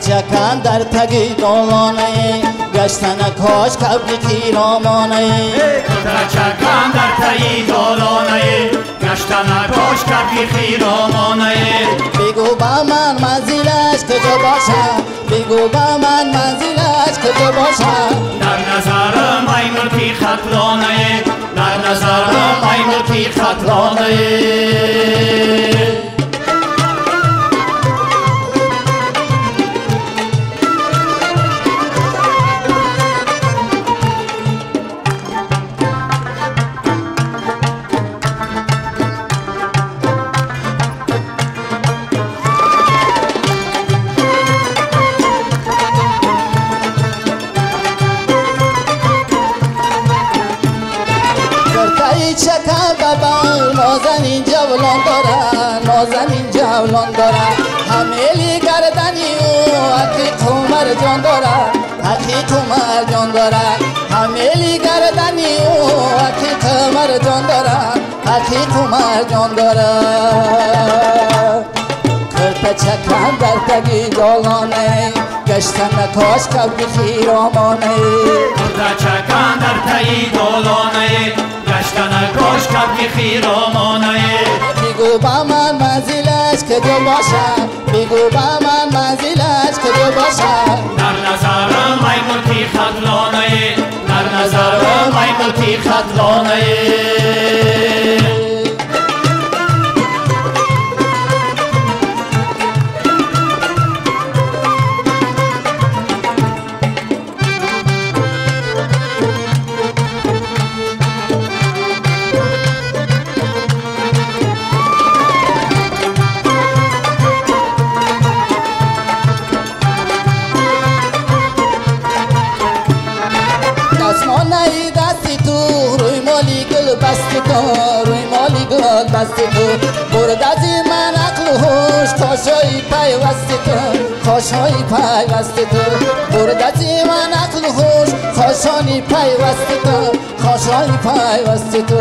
چکن در تگی دولانه گشتن کاش کبی خیرامانه چکن در تگی دولانه گشتن کاش کبی خیرامانه بگو با من منزلش کجا باشم بگو با من منزلش کجا باشم در نظرم ای ملکی خطلانه در نظرم ای ملکی خطلانه چکن ببر نازنین جولان دارن نازنین جولان دارن همیلی گردنی و حقی تو مرجان دارن حقی تو مرجان دارن همیلی گردنی و حقی تو مرجان دارن حقی تو مرجان دارن کرد چکن در تگی دولانه گشتن کاش کبی خیرامانه کرد چکن در تگی دولانه گشتن کاش کبی خیرامانه بگو با من منزلش کجا باشم بگو با من منزلش کجا باشم در نظرم ای ملکی خطلانه در نظرم ای ملکی خطلانه بستی تو روی مالی گل بستی تو برد از من عقل و هوش خوشایی پیوستی تو خوشایی پیوستی تو برد از من عقل و هوش خوشانی پیوستی تو خوشایی پیوستی تو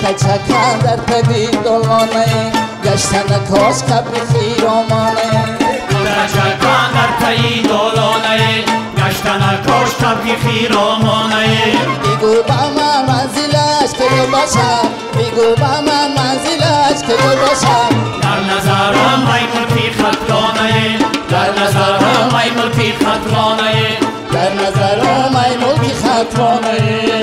کرد چکن در پدی دولانه گشتن کاش کبی خیرامانه کرد چکن در پدی دولانه گشتن کاش کبی خیرامانه بگو با من منزلش کجا باشم بگو با من منزلش کجا باشم در نظرم ای ملکی خطلانه در نظرم ای ملکی خطلانه در نظرم ای ملکی خطلانه